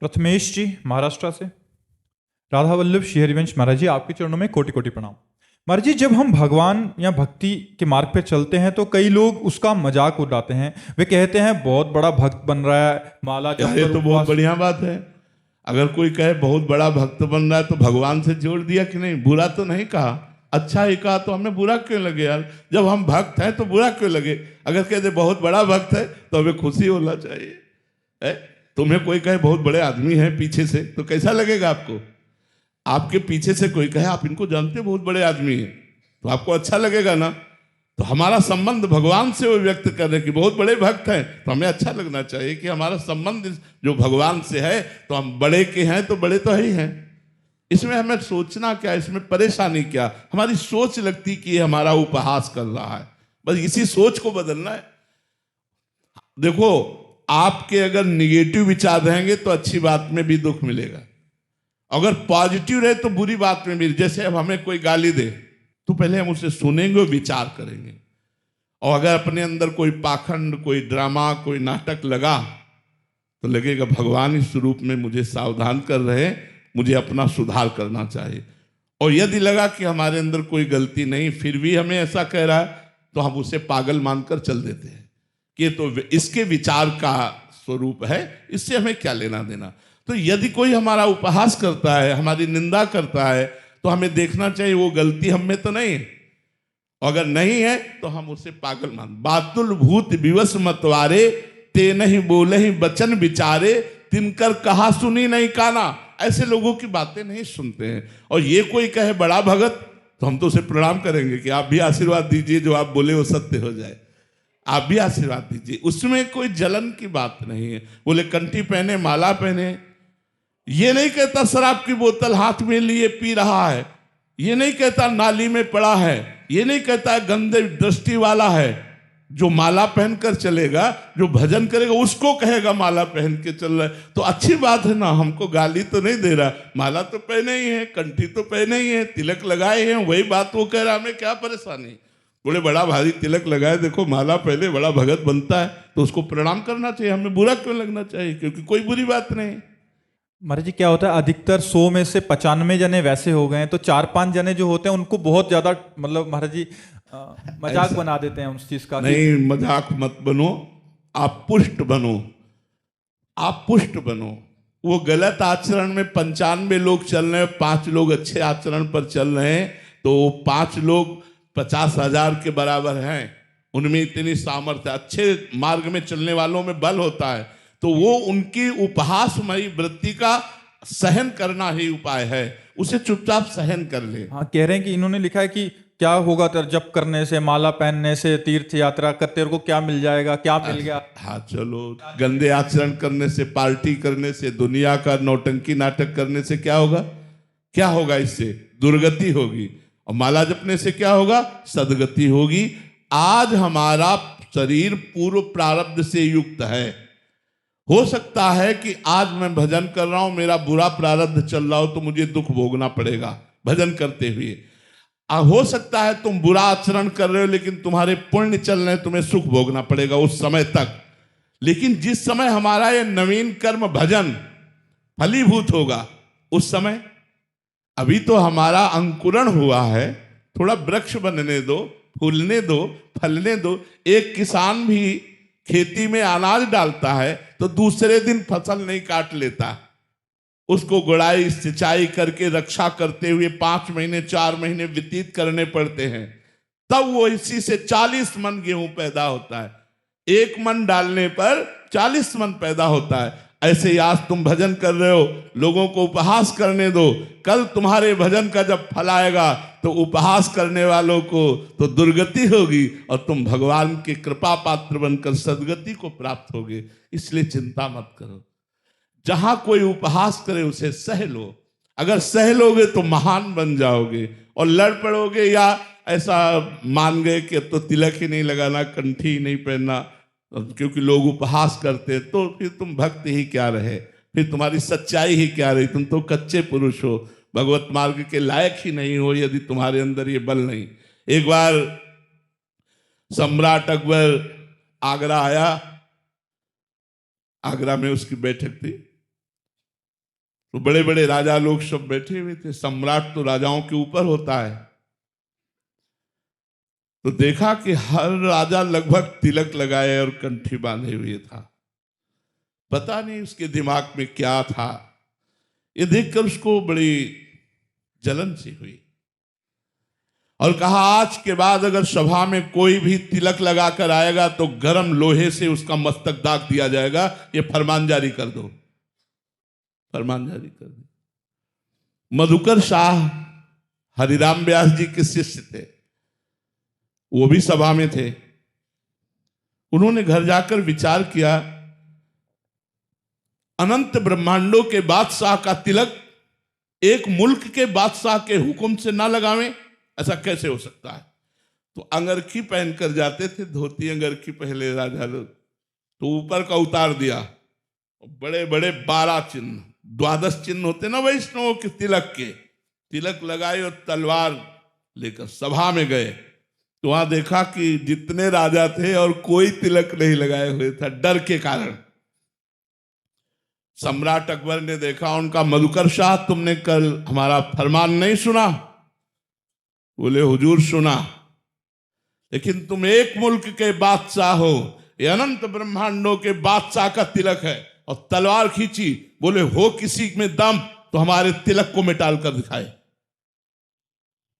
प्रथमेश जी महाराष्ट्र से। राधा वल्लभ श्री हरिवंश महाराज जी, आपके चरणों में कोटि कोटि प्रणाम। महाराज जी, जब हम भगवान या भक्ति के मार्ग पे चलते हैं तो कई लोग उसका मजाक उड़ाते हैं। वे कहते हैं बहुत बड़ा भक्त बन रहा है, माला जप ये कर तो बहुत बढ़िया बात है। अगर कोई कहे बहुत बड़ा भक्त बन रहा है तो भगवान से जोड़ दिया कि नहीं? बुरा तो नहीं कहा, अच्छा ही कहा, तो हमें बुरा क्यों लगे यार? जब हम भक्त हैं तो बुरा क्यों लगे? अगर कहते बहुत बड़ा भक्त है तो हमें खुशी होना चाहिए। है? तुम्हें कोई कहे बहुत बड़े आदमी हैं पीछे से, तो कैसा लगेगा आपको? आपके पीछे से कोई कहे आप इनको जानते बहुत बड़े आदमी हैं, तो आपको अच्छा लगेगा ना? तो हमारा संबंध भगवान से वो व्यक्त कर रहे कि बहुत बड़े भक्त हैं, तो हमें अच्छा लगना चाहिए कि हमारा संबंध जो भगवान से है, तो हम बड़े के हैं तो बड़े तो है ही हैं। इसमें हमें सोचना क्या, इसमें परेशानी क्या? हमारी सोच लगती कि ये हमारा उपहास कर रहा है, बस इसी सोच को बदलना है। देखो, आपके अगर निगेटिव विचार रहेंगे तो अच्छी बात में भी दुख मिलेगा, अगर पॉजिटिव रहे तो बुरी बात में भी। जैसे अब हमें कोई गाली दे तो पहले हम उसे सुनेंगे और विचार करेंगे, और अगर अपने अंदर कोई पाखंड, कोई ड्रामा, कोई नाटक लगा तो लगेगा भगवान इस रूप में मुझे सावधान कर रहे हैं, मुझे अपना सुधार करना चाहिए। और यदि लगा कि हमारे अंदर कोई गलती नहीं फिर भी हमें ऐसा कह रहा है, तो हम उसे पागल मानकर चल देते हैं कि तो इसके विचार का स्वरूप है, इससे हमें क्या लेना देना। तो यदि कोई हमारा उपहास करता है, हमारी निंदा करता है, तो हमें देखना चाहिए वो गलती हम में तो नहीं है, अगर नहीं है तो हम उसे पागल मान। बातुल भूत विवश मतवारे, ते नहीं बोले ही बचन विचारे, तिनकर कहा सुनी नहीं काना। ऐसे लोगों की बातें नहीं सुनते हैं। और ये कोई कहे बड़ा भगत, तो हम तो उसे प्रणाम करेंगे कि आप भी आशीर्वाद दीजिए, जो आप बोले वो सत्य हो जाए, आप भी आशीर्वाद दीजिए। उसमें कोई जलन की बात नहीं है। बोले कंठी पहने, माला पहने, ये नहीं कहता शराब की बोतल हाथ में लिए पी रहा है, ये नहीं कहता नाली में पड़ा है, ये नहीं कहता गंदे दृष्टि वाला है। जो माला पहनकर चलेगा, जो भजन करेगा, उसको कहेगा माला पहन के चल रहा है, तो अच्छी बात है ना। हमको गाली तो नहीं दे रहा, माला तो पहने ही है, कंठी तो पहने ही है, तिलक लगाए हैं, वही बात वो कह रहा, हमें क्या परेशानी? बोले बड़ा भारी तिलक लगाए, देखो माला पहले बड़ा भगत बनता है, तो उसको प्रणाम करना चाहिए, हमें बुरा क्यों लगना चाहिए? क्योंकि कोई बुरी बात नहीं। महाराज जी, क्या होता है, अधिकतर 100 में से 95 जने वैसे हो गए हैं, तो 4-5 जने जो होते हैं उनको बहुत ज्यादा मतलब महाराज जी मजाक बना देते हैं उस चीज का। नहीं, मजाक मत बनो, आप पुष्ट बनो, आप पुष्ट बनो। वो गलत आचरण में 95 लोग चल रहे हैं, 5 लोग अच्छे आचरण पर चल रहे हैं, तो 5 लोग 50,000 के बराबर हैं। उनमें इतनी सामर्थ्य, अच्छे मार्ग में चलने वालों में बल होता है, तो वो उनकी उपहासमयी वृत्ति का सहन करना ही उपाय है। उसे चुपचाप सहन कर ले। हाँ, कह रहे हैं कि इन्होंने लिखा है कि क्या होगा तेरा जप करने से, माला पहनने से, तीर्थ यात्रा करते, तेरे को क्या मिल जाएगा, क्या मिल गया। हाँ चलो, गंदे आचरण करने से, पार्टी करने से, दुनिया का नौटंकी नाटक करने से क्या होगा? क्या होगा? इससे दुर्गति होगी। और माला जपने से क्या होगा? सदगति होगी। आज हमारा शरीर पूर्व प्रारब्ध से युक्त है। हो सकता है कि आज मैं भजन कर रहा हूं, मेरा बुरा प्रारब्ध चल रहा हो, तो मुझे दुख भोगना पड़ेगा भजन करते हुए। हो सकता है तुम बुरा आचरण कर रहे हो लेकिन तुम्हारे पुण्य चल रहे हैं, तुम्हें सुख भोगना पड़ेगा उस समय तक। लेकिन जिस समय हमारा ये नवीन कर्म भजन फलीभूत होगा, उस समय, अभी तो हमारा अंकुरण हुआ है, थोड़ा वृक्ष बनने दो, फूलने दो, फलने दो। एक किसान भी खेती में अनाज डालता है तो दूसरे दिन फसल नहीं काट लेता, उसको गुड़ाई सिंचाई करके रक्षा करते हुए 5 महीने 4 महीने व्यतीत करने पड़ते हैं, तब वो इसी से 40 मन गेहूं पैदा होता है। 1 मन डालने पर 40 मन पैदा होता है। ऐसे ही आज तुम भजन कर रहे हो, लोगों को उपहास करने दो, कल तुम्हारे भजन का जब फल आएगा तो उपहास करने वालों को तो दुर्गति होगी, और तुम भगवान के कृपा पात्र बनकर सदगति को प्राप्त होगे। इसलिए चिंता मत करो, जहां कोई उपहास करे उसे सह लो। अगर सह लोगे तो महान बन जाओगे। और लड़ पड़ोगे या ऐसा मान गए कि अब तो तिलक ही नहीं लगाना, कंठी ही नहीं पहनना, क्योंकि लोग उपहास करते, तो फिर तुम भक्त ही क्या रहे, फिर तुम्हारी सच्चाई ही क्या रही? तुम तो कच्चे पुरुष हो, भगवत मार्ग के लायक ही नहीं हो, यदि तुम्हारे अंदर ये बल नहीं। एक बार सम्राट अकबर आगरा आया, आगरा में उसकी बैठक थी, तो बड़े बड़े राजा लोग सब बैठे हुए थे। सम्राट तो राजाओं के ऊपर होता है। तो देखा कि हर राजा लगभग तिलक लगाए और कंठी बांधे हुए था। पता नहीं उसके दिमाग में क्या था। ये देखकर उसको बड़ी जलन सी हुई और कहा, आज के बाद अगर सभा में कोई भी तिलक लगाकर आएगा तो गरम लोहे से उसका मस्तक दाग दिया जाएगा। ये फरमान जारी कर दो। फरमान जारी कर दो। मधुकर शाह हरिराम व्यास जी के शिष्य थे, वो भी सभा में थे। उन्होंने घर जाकर विचार किया, अनंत ब्रह्मांडों के बादशाह का तिलक एक मुल्क के बादशाह के हुक्म से ना लगावें, ऐसा कैसे हो सकता है। तो अंगरखी पहनकर जाते थे, धोती अंगरखी पहले राजा लोग, तो ऊपर का उतार दिया। बड़े बड़े 12 चिन्ह, 12 चिन्ह होते ना वैष्णवों के तिलक के, तिलक लगाए और तलवार लेकर सभा में गए। तो वहां देखा कि जितने राजा थे और कोई तिलक नहीं लगाए हुए था, डर के कारण। सम्राट अकबर ने देखा, उनका, मधुकर शाह तुमने कल हमारा फरमान नहीं सुना? बोले हुजूर सुना, लेकिन तुम एक मुल्क के बादशाह हो, ये अनंत ब्रह्मांडों के बादशाह का तिलक है और तलवार खींची। बोले हो किसी में दम तो हमारे तिलक को मिटाल कर दिखाए।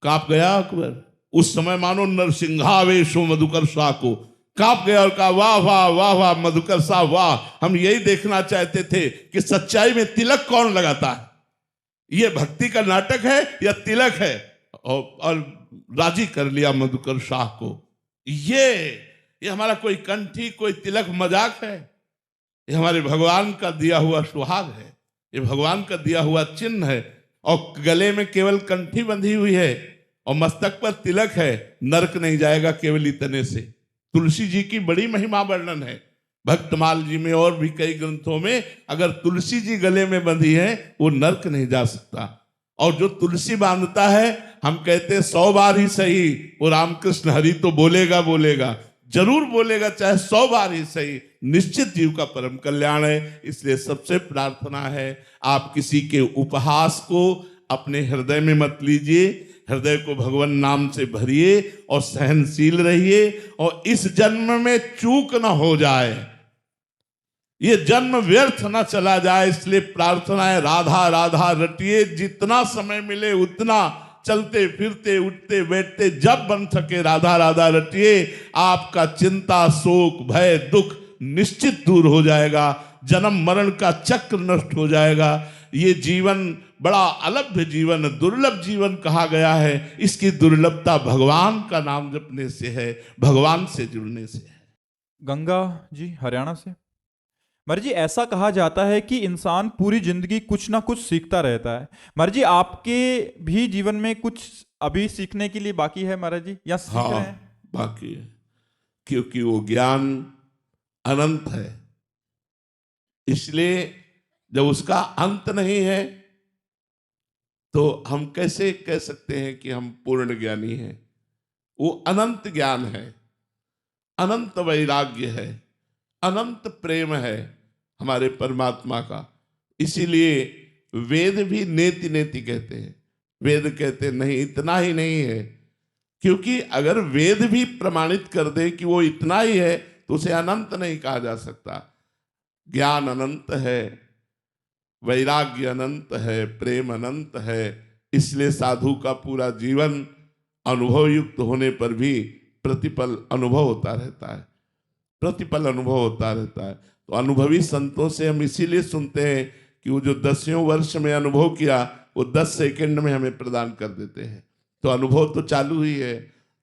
कांप गया अकबर। उस समय मानो नरसिंहावेश हो मधुकर शाह को। कांप गया और कहा, वाह वाह वाह वाह मधुकर साहब वाह, हम यही देखना चाहते थे कि सच्चाई में तिलक कौन लगाता है, ये भक्ति का नाटक है या तिलक है। और राजी कर लिया मधुकर शाह को। ये हमारा कोई कंठी कोई तिलक मजाक है, ये हमारे भगवान का दिया हुआ सुहाग है, ये भगवान का दिया हुआ चिन्ह है। और गले में केवल कंठी बंधी हुई है और मस्तक पर तिलक है, नरक नहीं जाएगा केवल इतने से। तुलसी जी की बड़ी महिमा वर्णन है भक्तमाल जी में और भी कई ग्रंथों में। अगर तुलसी जी गले में बंधी है वो नरक नहीं जा सकता। और जो तुलसी बांधता है, हम कहते 100 बार ही सही, वो रामकृष्ण हरि तो बोलेगा बोलेगा, जरूर बोलेगा, चाहे 100 बार ही सही, निश्चित जीव का परम कल्याण है। इसलिए सबसे प्रार्थना है, आप किसी के उपहास को अपने हृदय में मत लीजिए, हृदय को भगवान नाम से भरिए और सहनशील रहिए। और इस जन्म में चूक न हो जाए, ये जन्म व्यर्थ न चला जाए, इसलिए प्रार्थना है, राधा राधा रटिए, जितना समय मिले उतना, चलते फिरते उठते बैठते जब बन सके राधा राधा रटिए। आपका चिंता शोक भय दुख निश्चित दूर हो जाएगा, जन्म मरण का चक्र नष्ट हो जाएगा। ये जीवन बड़ा अलभ्य जीवन, दुर्लभ जीवन कहा गया है। इसकी दुर्लभता भगवान का नाम जपने से है, भगवान से जुड़ने से है। गंगा जी हरियाणा से। महाराज जी, ऐसा कहा जाता है कि इंसान पूरी जिंदगी कुछ ना कुछ सीखता रहता है। महाराज जी, आपके भी जीवन में कुछ अभी सीखने के लिए बाकी है महाराज जी, या सीख रहे हैं? बाकी है, क्योंकि वो ज्ञान अनंत है। इसलिए जब उसका अंत नहीं है तो हम कैसे कह सकते हैं कि हम पूर्ण ज्ञानी हैं। वो अनंत ज्ञान है, अनंत वैराग्य है, अनंत प्रेम है हमारे परमात्मा का। इसीलिए वेद भी नेति नेति कहते हैं। वेद कहते नहीं इतना ही नहीं है, क्योंकि अगर वेद भी प्रमाणित कर दे कि वो इतना ही है तो उसे अनंत नहीं कहा जा सकता। ज्ञान अनंत है, वैराग्य अनंत है, प्रेम अनंत है। इसलिए साधु का पूरा जीवन अनुभव युक्त होने पर भी प्रतिपल अनुभव होता रहता है, प्रतिपल अनुभव होता रहता है। तो अनुभवी संतों से हम इसीलिए सुनते हैं कि वो जो 10वें वर्ष में अनुभव किया वो 10 सेकंड में हमें प्रदान कर देते हैं। तो अनुभव तो चालू ही है,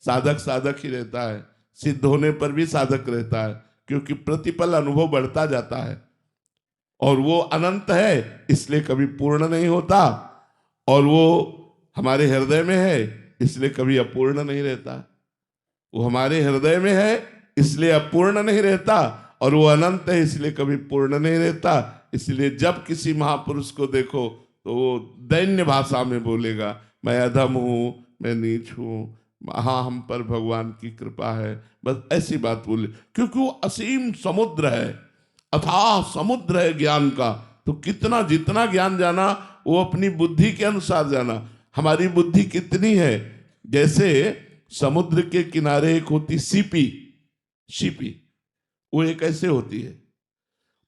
साधक साधक ही रहता है, सिद्ध होने पर भी साधक रहता है, क्योंकि प्रतिपल अनुभव बढ़ता जाता है और वो अनंत है, इसलिए कभी पूर्ण नहीं होता। और वो हमारे हृदय में है, इसलिए कभी अपूर्ण नहीं रहता। वो हमारे हृदय में है इसलिए अपूर्ण नहीं रहता, और वो अनंत है इसलिए कभी पूर्ण नहीं रहता। इसलिए जब किसी महापुरुष को देखो तो वो दैन्य भाषा में बोलेगा, मैं अधम हूँ, मैं नीच हूँ, हाँ हम पर भगवान की कृपा है, बस ऐसी बात बोले। क्योंकि वो असीम समुद्र है, अथाह समुद्र है ज्ञान का। तो कितना जितना ज्ञान जाना वो अपनी बुद्धि के अनुसार जाना। हमारी बुद्धि कितनी है, जैसे समुद्र के किनारे एक होती सीपी, सीपी वो एक ऐसे होती है,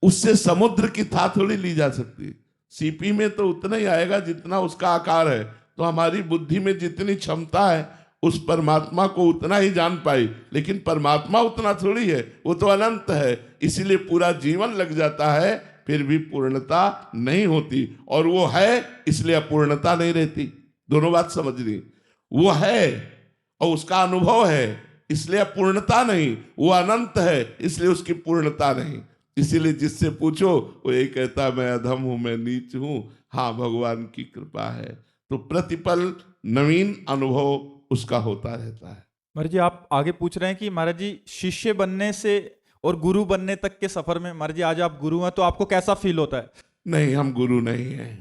उससे समुद्र की था थोड़ी ली जा सकती है। सीपी में तो उतना ही आएगा जितना उसका आकार है। तो हमारी बुद्धि में जितनी क्षमता है उस परमात्मा को उतना ही जान पाई, लेकिन परमात्मा उतना थोड़ी है, वो तो अनंत है। इसीलिए पूरा जीवन लग जाता है फिर भी पूर्णता नहीं होती, और वो है इसलिए अपूर्णता नहीं रहती। दोनों बात समझ ली, वो है और उसका अनुभव है इसलिए अपूर्णता नहीं, वो अनंत है इसलिए उसकी पूर्णता नहीं। इसीलिए जिससे पूछो वो ये कहता मैं अधम हूं, मैं नीच हूं, हाँ भगवान की कृपा है। तो प्रतिपल नवीन अनुभव उसका होता रहता है। महाराज जी आप आगे पूछ रहे हैं कि महाराज जी शिष्य बनने से और गुरु बनने तक के सफर में, महाराज जी आज आप गुरु हैं तो आपको कैसा फील होता है? नहीं, हम गुरु नहीं हैं।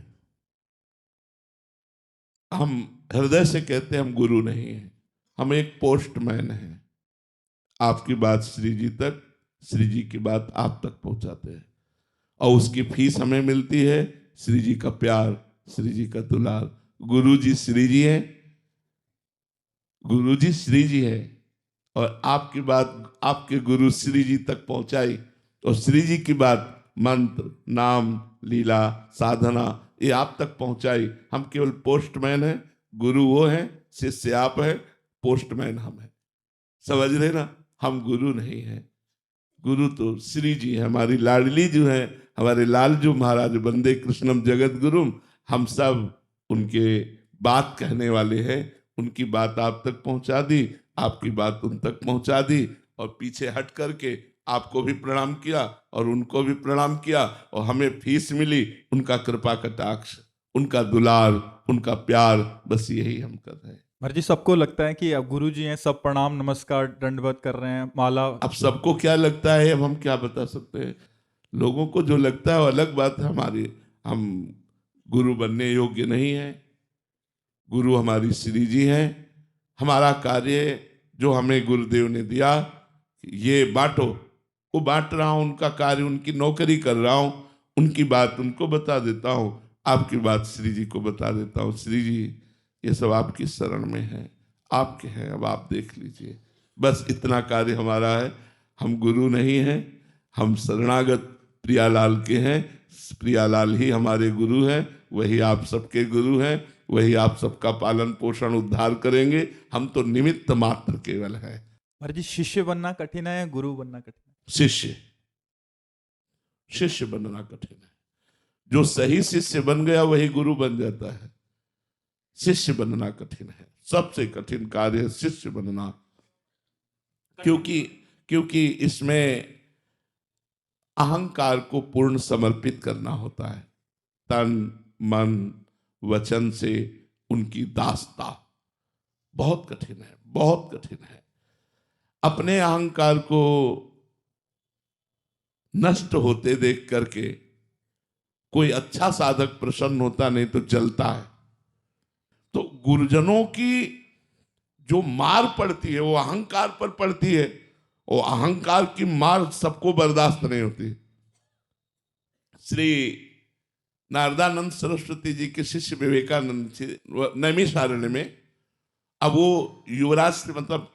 हम हृदय से कहते हैं हम गुरु नहीं हैं, हम एक पोस्टमैन हैं। आपकी बात श्री जी तक, श्री जी की बात आप तक पहुंचाते हैं, और उसकी फीस हमें मिलती है श्री जी का प्यार, श्री जी का दुलार। गुरु जी श्री जी हैं, गुरु जी श्री जी है, और आपकी बात आपके गुरु श्री जी तक पहुंचाई, और श्री जी की बात मंत्र, नाम, लीला, साधना ये आप तक पहुंचाई। हम केवल पोस्टमैन हैं, गुरु वो हैं, शिष्य आप हैं, पोस्टमैन हम हैं। समझ रहे ना, हम गुरु नहीं हैं। गुरु तो श्री जी है, हमारी लाडली जो है, हमारे लाल जो महाराज वंदे कृष्णम जगत गुरुम, हम सब उनके बात कहने वाले हैं। उनकी बात आप तक पहुंचा दी, आपकी बात उन तक पहुंचा दी, और पीछे हट करके आपको भी प्रणाम किया और उनको भी प्रणाम किया, और हमें फीस मिली उनका कृपा कटाक्ष, उनका दुलार, उनका प्यार, बस यही हम कर रहे हैं। महाराज जी सबको लगता है कि अब गुरु जी हैं, सब प्रणाम नमस्कार दंडवत कर रहे हैं, माला। अब सबको क्या लगता है अब हम क्या बता सकते हैं। लोगों को जो लगता है वो अलग बात है। हमारी, हम गुरु बनने योग्य नहीं है। गुरु हमारी श्री जी हैं। हमारा कार्य जो हमें गुरुदेव ने दिया, ये बांटो, वो बांट रहा हूं, उनका कार्य, उनकी नौकरी कर रहा हूं, उनकी बात उनको बता देता हूं, आपकी बात श्री जी को बता देता हूं। श्री जी ये सब आपकी शरण में है, आपके हैं, अब आप देख लीजिए। बस इतना कार्य हमारा है। हम गुरु नहीं हैं, हम शरणागत प्रियालाल के हैं। प्रियालाल ही हमारे गुरु हैं, वही आप सबके गुरु हैं, वही आप सबका पालन पोषण उद्धार करेंगे। हम तो निमित्त मात्र केवल हैं। महाराज जी शिष्य बनना कठिन है, गुरु बनना कठिन है? शिष्य, शिष्य बनना कठिन है। जो सही शिष्य बन गया वही गुरु बन जाता है। शिष्य बनना कठिन है, सबसे कठिन कार्य है शिष्य बनना। क्योंकि इसमें अहंकार को पूर्ण समर्पित करना होता है। तन मन वचन से उनकी दासता बहुत कठिन है, बहुत कठिन है। अपने अहंकार को नष्ट होते देख करके कोई अच्छा साधक प्रसन्न होता नहीं तो जलता है। तो गुरुजनों की जो मार पड़ती है वो अहंकार पर पड़ती है, और अहंकार की मार सबको बर्दाश्त नहीं होती। श्री नारदानंद सरस्वती जी के शिष्य विवेकानंद नैमिषारण्य में, अब वो युवराज से मतलब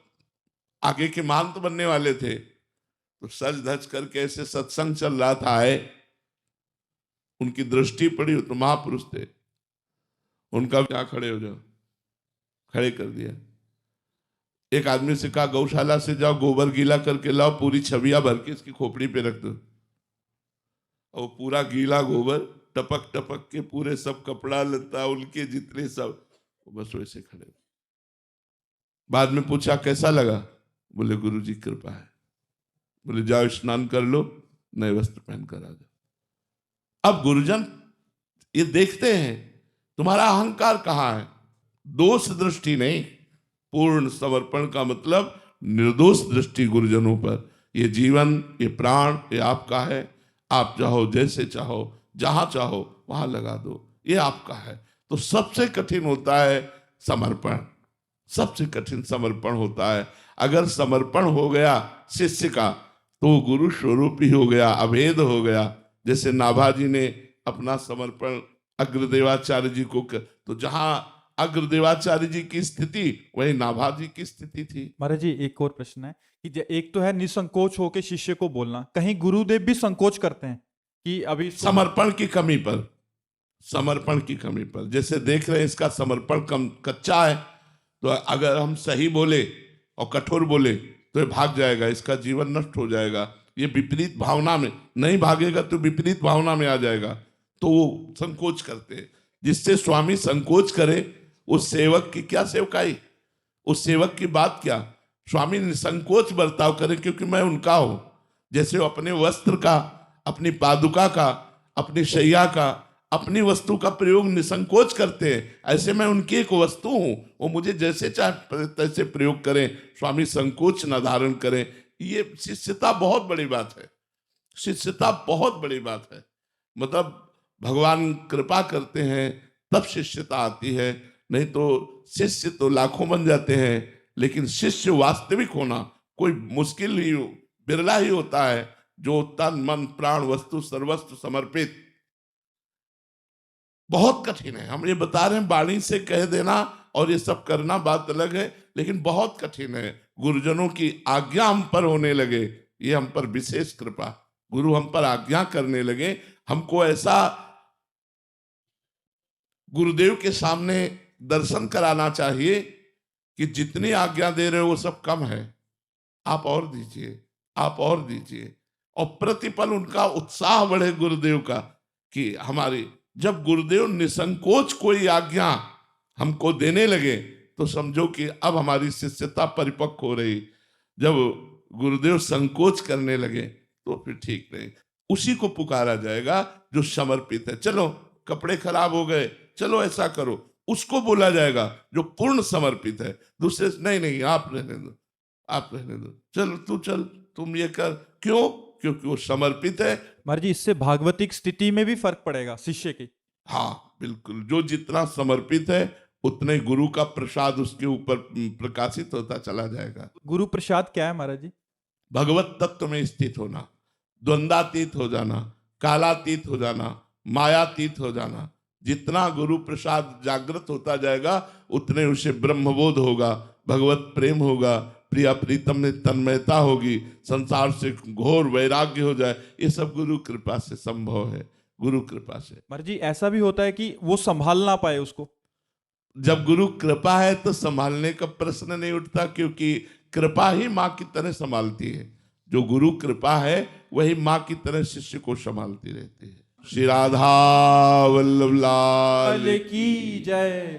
आगे के महंत बनने वाले थे, तो सज धज करके ऐसे सत्संग चल रहा था, आए, उनकी दृष्टि पड़ी, तो महापुरुष थे, उनका क्या खड़े हो जाओ, खड़े कर दिया। एक आदमी से कहा गौशाला से जाओ, गोबर गीला करके लाओ, पूरी छबिया भर के इसकी खोपड़ी पे रख दो। और पूरा गीला गोबर टपक टपक के पूरे सब कपड़ा लता उनके जितने सब, बस वैसे खड़े। बाद में पूछा कैसा लगा, बोले गुरु जी कृपा है। बोले जाओ स्नान कर लो, नए वस्त्र पहन कर आ जाओ। अब गुरुजन ये देखते हैं तुम्हारा अहंकार कहाँ है। दोष दृष्टि नहीं, पूर्ण समर्पण का मतलब निर्दोष दृष्टि गुरुजनों पर। ये जीवन, ये प्राण, ये आपका है। आप चाहो जैसे चाहो, जहां चाहो वहां लगा दो, ये आपका है। तो सबसे कठिन होता है समर्पण, सबसे कठिन समर्पण होता है। अगर समर्पण हो गया शिष्य का तो गुरु स्वरूप ही हो गया, अभेद हो गया। जैसे नाभाजी ने अपना समर्पण अग्रदेवाचार्य जी को तो जहां अग्रदेवाचार्य जी की स्थिति वही नाभा जी की स्थिति थी। महाराज जी एक और प्रश्न है कि एक तो है निसंकोच होकर शिष्य को बोलना, कहीं गुरुदेव भी संकोच करते हैं कि अभी समर्पण की कमी पर, समर्पण की कमी पर जैसे देख रहे हैं इसका समर्पण कम कच्चा है, तो अगर हम सही बोले और कठोर बोले तो ये भाग जाएगा, इसका जीवन नष्ट हो जाएगा। ये विपरीत भावना में नहीं भागेगा तो विपरीत भावना में आ जाएगा, तो वो संकोच करते हैं। जिससे स्वामी संकोच करे उस सेवक की क्या सेवकाई, उस सेवक की बात क्या। स्वामी निसंकोच बर्ताव करें क्योंकि मैं उनका हूं। जैसे वो अपने वस्त्र का, अपनी पादुका का, अपनी शैया का, अपनी वस्तु का प्रयोग निसंकोच करते हैं, ऐसे मैं उनकी एक वस्तु हूं, वो मुझे जैसे चाहे तैसे प्रयोग करें, स्वामी संकोच न धारण करें। ये शिष्यता बहुत बड़ी बात है, शिष्यता बहुत बड़ी बात है। मतलब भगवान कृपा करते हैं तब शिष्यता आती है, नहीं तो शिष्य तो लाखों बन जाते हैं, लेकिन शिष्य वास्तविक होना कोई मुश्किल ही, बिरला ही होता है जो तन मन प्राण वस्तु सर्वस्व समर्पित। बहुत कठिन है, हम ये बता रहे हैं वाणी से कह देना और ये सब करना बात अलग है, लेकिन बहुत कठिन है। गुरुजनों की आज्ञा हम पर होने लगे, ये हम पर विशेष कृपा। गुरु हम पर आज्ञा करने लगे, हमको ऐसा गुरुदेव के सामने दर्शन कराना चाहिए कि जितनी आज्ञा दे रहे हो वो सब कम है, आप और दीजिए, आप और दीजिए। और प्रतिपल उनका उत्साह बढ़े गुरुदेव का कि हमारी, जब गुरुदेव निसंकोच कोई आज्ञा हमको देने लगे तो समझो कि अब हमारी शिष्यता परिपक्व हो रही। जब गुरुदेव संकोच करने लगे तो फिर ठीक नहीं। उसी को पुकारा जाएगा जो समर्पित है। चलो कपड़े खराब हो गए, चलो ऐसा करो, उसको बोला जाएगा जो पूर्ण समर्पित है। दूसरे नहीं नहीं आप रहने दो, आप रहने दो, चल तू चल, तुम ये कर, क्यों? क्योंकि वो समर्पित है। महाराज जी इससे भागवतिक स्थिति में भी फर्क पड़ेगा शिष्य की। हाँ बिल्कुल, जो जितना समर्पित है उतने गुरु का प्रसाद उसके ऊपर प्रकाशित होता चला जाएगा। गुरु प्रसाद क्या है महाराज जी? भगवत तत्व में स्थित होना, द्वंद्वातीत हो जाना, कालातीत हो जाना, मायातीत हो जाना। जितना गुरु प्रसाद जागृत होता जाएगा उतने उसे ब्रह्मबोध होगा, भगवत प्रेम होगा, प्रिया प्रीतम में तन्मयता होगी, संसार से घोर वैराग्य हो जाए। ये सब गुरु कृपा से संभव है, गुरु कृपा से। महाराज जी ऐसा भी होता है कि वो संभाल ना पाए उसको? जब गुरु कृपा है तो संभालने का प्रश्न नहीं उठता, क्योंकि कृपा ही माँ की तरह संभालती है। जो गुरु कृपा है वही माँ की तरह शिष्य को संभालती रहती है। श्री राधा वल्लभ लाल की जय।